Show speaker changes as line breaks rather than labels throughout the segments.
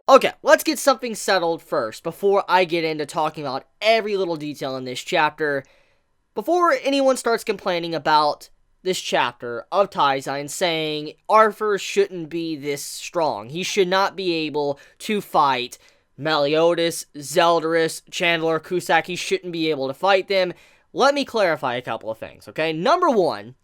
Okay, let's get something settled first before I get into talking about every little detail in this chapter. Before anyone starts complaining about this chapter of Taizai and saying Arthur shouldn't be this strong, he should not be able to fight Meliodas, Zeldarus, Chandler, Cusack, he shouldn't be able to fight them, let me clarify a couple of things, okay? Number one,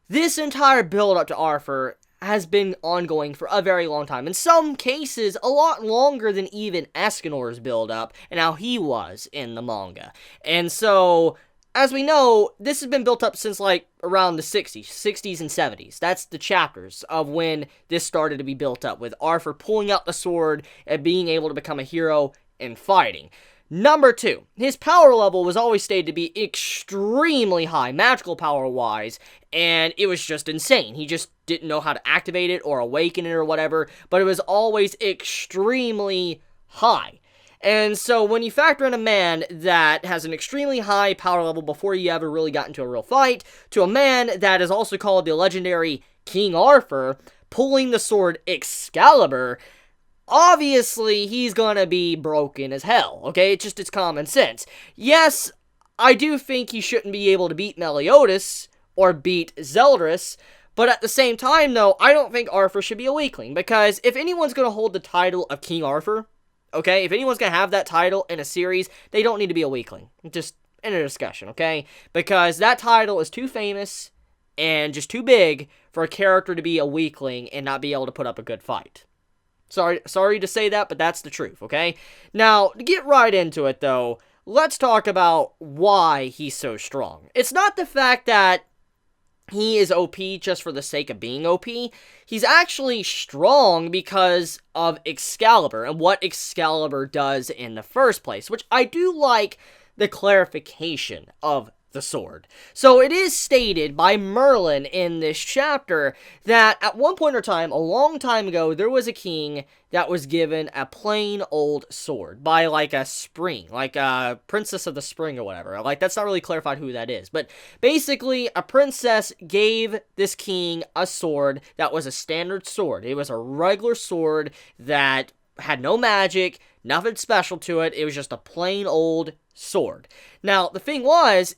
this entire build-up to Arthur has been ongoing for a very long time. In some cases, a lot longer than even Escanor's build-up and how he was in the manga. And so, as we know, this has been built up since, like, around the 60s and 70s. That's the chapters of when this started to be built up, with Arthur pulling out the sword and being able to become a hero and fighting. Number two, his power level was always stated to be extremely high, magical power-wise, and it was just insane. He just didn't know how to activate it or awaken it or whatever, but it was always extremely high. And so when you factor in a man that has an extremely high power level before he ever really got into a real fight, to a man that is also called the legendary King Arthur, pulling the sword Excalibur, obviously, he's gonna be broken as hell, okay? It's common sense. Yes, I do think he shouldn't be able to beat Meliodas or beat Zeldarus, but at the same time, though, I don't think Arthur should be a weakling, because if anyone's gonna hold the title of King Arthur, okay, if anyone's gonna have that title in a series, they don't need to be a weakling. Just in a discussion, okay? Because that title is too famous and just too big for a character to be a weakling and not be able to put up a good fight. Sorry to say that, but that's the truth, okay? Now, to get right into it, though, let's talk about why he's so strong. It's not the fact that he is OP just for the sake of being OP. He's actually strong because of Excalibur and what Excalibur does in the first place, which I do like the clarification of the sword. So it is stated by Merlin in this chapter that at one point in time, a long time ago, there was a king that was given a plain old sword by like a spring, like a princess of the spring or whatever. Like, that's not really clarified who that is, but basically a princess gave this king a sword that was a standard sword. It was a regular sword that had no magic, nothing special to it. It was just a plain old sword. Now, the thing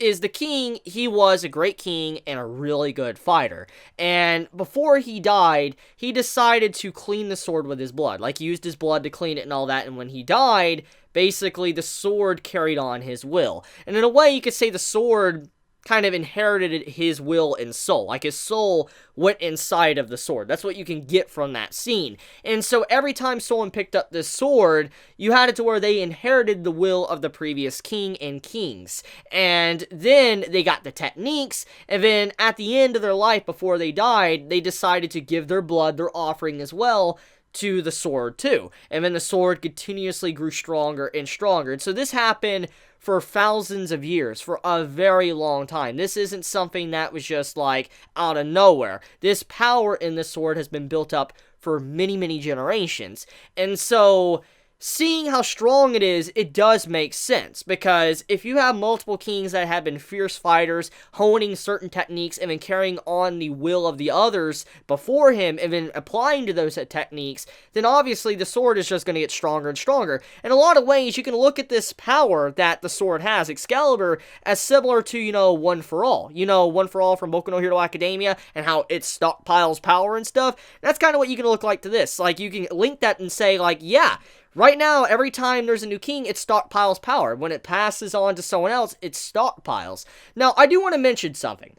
is the king, he was a great king and a really good fighter. And before he died, he decided to clean the sword with his blood. Like, he used his blood to clean it and all that. And when he died, basically the sword carried on his will. And in a way, you could say the sword kind of inherited his will and soul. Like, his soul went inside of the sword. That's what you can get from that scene. And so every time someone picked up this sword, you had it to where they inherited the will of the previous king and kings. And then they got the techniques, and then at the end of their life, before they died, they decided to give their blood, their offering as well, to the sword too. And then the sword continuously grew stronger and stronger. And so this happened for thousands of years, for a very long time. This isn't something that was just like out of nowhere. This power in the sword has been built up for many, many generations. And so seeing how strong it is, it does make sense, because if you have multiple kings that have been fierce fighters, honing certain techniques, and then carrying on the will of the others before him, and then applying to those techniques, then obviously the sword is just going to get stronger and stronger. In a lot of ways, you can look at this power that the sword has, Excalibur, as similar to, One for All. One for All from Boku no Hero Academia, and how it stockpiles power and stuff. That's kind of what you can look like to this. Like, you can link that and say, like, yeah, right now, every time there's a new king, it stockpiles power. When it passes on to someone else, it stockpiles. Now, I do want to mention something.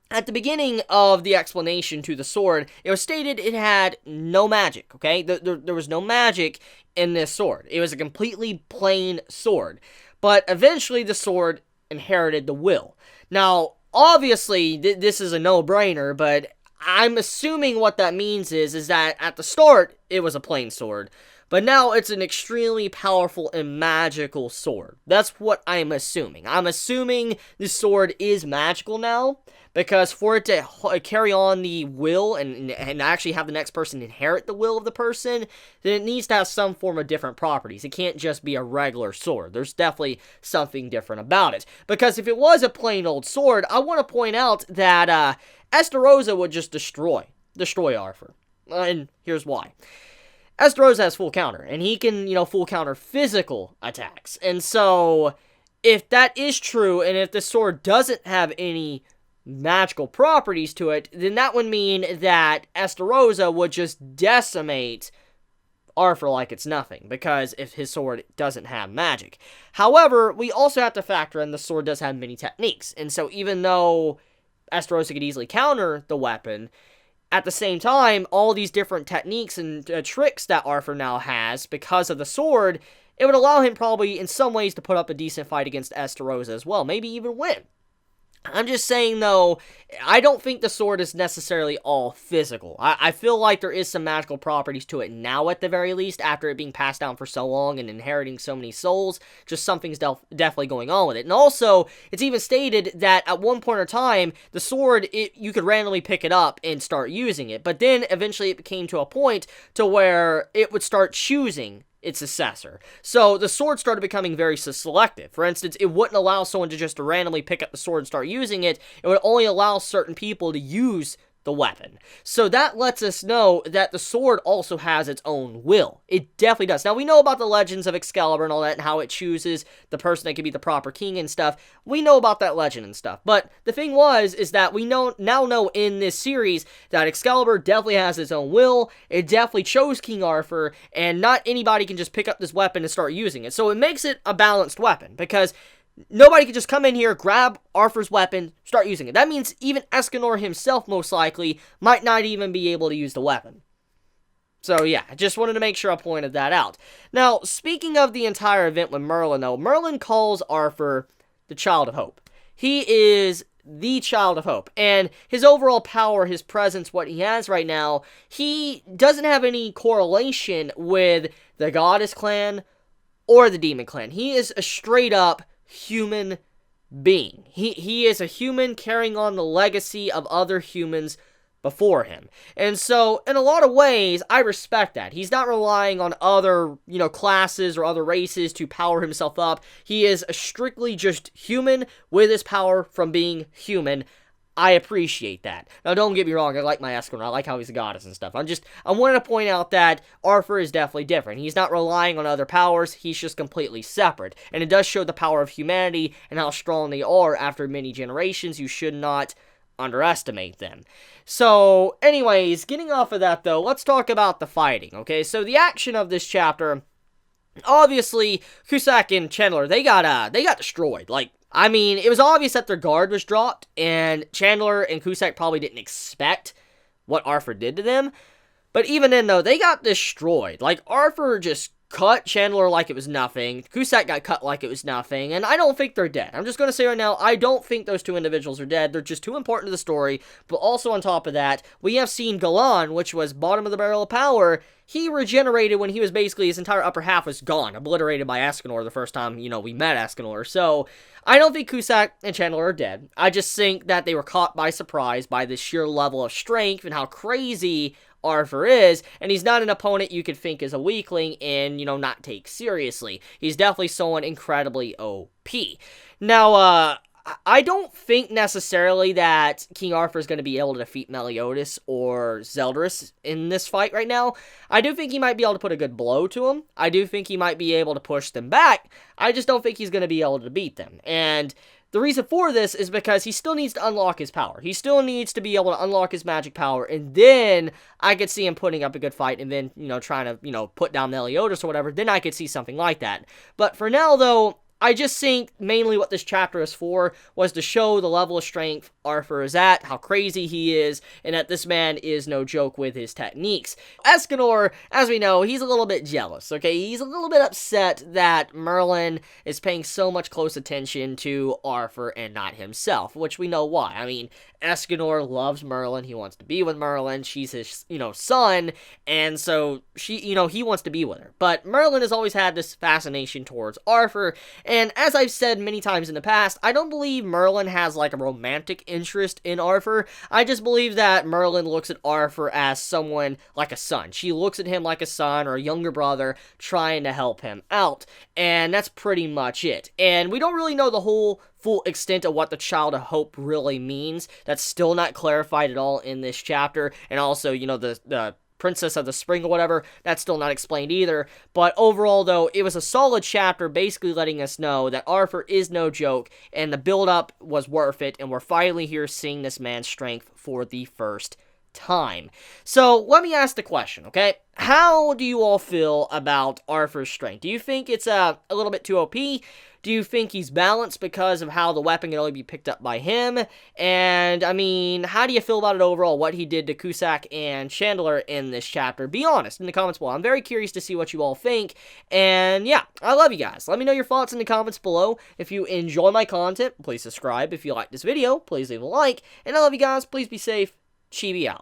At the beginning of the explanation to the sword, it was stated it had no magic, okay? There was no magic in this sword. It was a completely plain sword. But eventually, the sword inherited the will. Now, obviously, this is a no-brainer, but I'm assuming what that means is that at the start, it was a plain sword. But now it's an extremely powerful and magical sword. That's what I'm assuming. I'm assuming this sword is magical now, because for it to carry on the will and actually have the next person inherit the will of the person, then it needs to have some form of different properties. It can't just be a regular sword. There's definitely something different about it. Because if it was a plain old sword, I want to point out that Estarossa would just destroy Arthur. And here's why. Estarossa has full counter, and he can, full counter physical attacks. And so, if that is true, and if the sword doesn't have any magical properties to it, then that would mean that Estarossa would just decimate Arthur like it's nothing, because if his sword doesn't have magic. However, we also have to factor in the sword does have many techniques, and so even though Estarossa could easily counter the weapon, at the same time, all these different techniques and tricks that Arthur now has because of the sword, it would allow him probably in some ways to put up a decent fight against Estarossa as well, maybe even win. I'm just saying, though, I don't think the sword is necessarily all physical. I feel like there is some magical properties to it now, at the very least, after it being passed down for so long and inheriting so many souls. Just something's definitely going on with it. And also, it's even stated that at one point in time, the sword, you could randomly pick it up and start using it. But then, eventually, it came to a point to where it would start choosing its successor. So the sword started becoming very selective. For instance, it wouldn't allow someone to just randomly pick up the sword and start using it. It would only allow certain people to use the weapon. So that lets us know that the sword also has its own will. It definitely does. Now, we know about the legends of Excalibur and all that, and how it chooses the person that could be the proper king and stuff. We know about that legend and stuff. But the thing is that we now know in this series that Excalibur definitely has its own will. It definitely chose King Arthur, and not anybody can just pick up this weapon and start using it. So it makes it a balanced weapon, because nobody could just come in here, grab Arthur's weapon, start using it. That means even Escanor himself, most likely, might not even be able to use the weapon. So yeah, I just wanted to make sure I pointed that out. Now, speaking of the entire event with Merlin, though, Merlin calls Arthur the Child of Hope. He is the Child of Hope, and his overall power, his presence, what he has right now, he doesn't have any correlation with the Goddess clan or the Demon clan. He is a straight-up human being. He is a human carrying on the legacy of other humans before him. And so, in a lot of ways, I respect that. He's not relying on other, classes or other races to power himself up. He is a strictly just human with his power from being human. I appreciate that. Now, don't get me wrong, I like my Escanor, I like how he's a goddess and stuff. I wanted to point out that Arthur is definitely different. He's not relying on other powers, he's just completely separate. And it does show the power of humanity and how strong they are after many generations. You should not underestimate them. So, anyways, getting off of that, though, let's talk about the fighting, okay? So, the action of this chapter, obviously, Cusack and Chandler, they got destroyed. It was obvious that their guard was dropped, and Chandler and Cusack probably didn't expect what Arthur did to them. But even then, though, they got destroyed. Arthur just cut Chandler like it was nothing. Cusack got cut like it was nothing, and I don't think they're dead. I'm just going to say right now, I don't think those two individuals are dead. They're just too important to the story. But also on top of that, we have seen Galan, which was bottom of the barrel of power. He regenerated when he was basically, his entire upper half was gone, obliterated by Escanor the first time, we met Escanor. So, I don't think Cusack and Chandler are dead. I just think that they were caught by surprise by the sheer level of strength and how crazy Arthur is, and he's not an opponent you could think is a weakling and, not take seriously. He's definitely someone incredibly OP. Now, I don't think necessarily that King Arthur is going to be able to defeat Meliodas or Zeldris in this fight right now. I do think he might be able to put a good blow to him. I do think he might be able to push them back. I just don't think he's going to be able to beat them. And the reason for this is because he still needs to unlock his power. He still needs to be able to unlock his magic power, and then I could see him putting up a good fight and then, trying to, put down Meliodas or whatever. Then I could see something like that. But for now, though, I just think mainly what this chapter is for was to show the level of strength Arthur is at, how crazy he is, and that this man is no joke with his techniques. Escanor, as we know, he's a little bit jealous, okay? He's a little bit upset that Merlin is paying so much close attention to Arthur and not himself, which we know why. Escanor loves Merlin, he wants to be with Merlin, she's his, son, and so he wants to be with her. But Merlin has always had this fascination towards Arthur, and as I've said many times in the past, I don't believe Merlin has a romantic interest in Arthur. I just believe that Merlin looks at Arthur as someone like a son. She looks at him like a son or a younger brother trying to help him out, and that's pretty much it. And we don't really know the full extent of what the Child of Hope really means. That's still not clarified at all in this chapter. And also, the Princess of the Spring or whatever. That's still not explained either. But overall, though, it was a solid chapter basically letting us know that Arthur is no joke, and the build-up was worth it, and we're finally here seeing this man's strength for the first time. So, let me ask the question, okay? How do you all feel about Arthur's strength? Do you think it's a little bit too OP? Do you think he's balanced because of how the weapon can only be picked up by him? And, I mean, how do you feel about it overall, what he did to Cusack and Chandler in this chapter? Be honest in the comments below. I'm very curious to see what you all think. And, yeah, I love you guys. Let me know your thoughts in the comments below. If you enjoy my content, please subscribe. If you like this video, please leave a like. And I love you guys. Please be safe. Chibi out.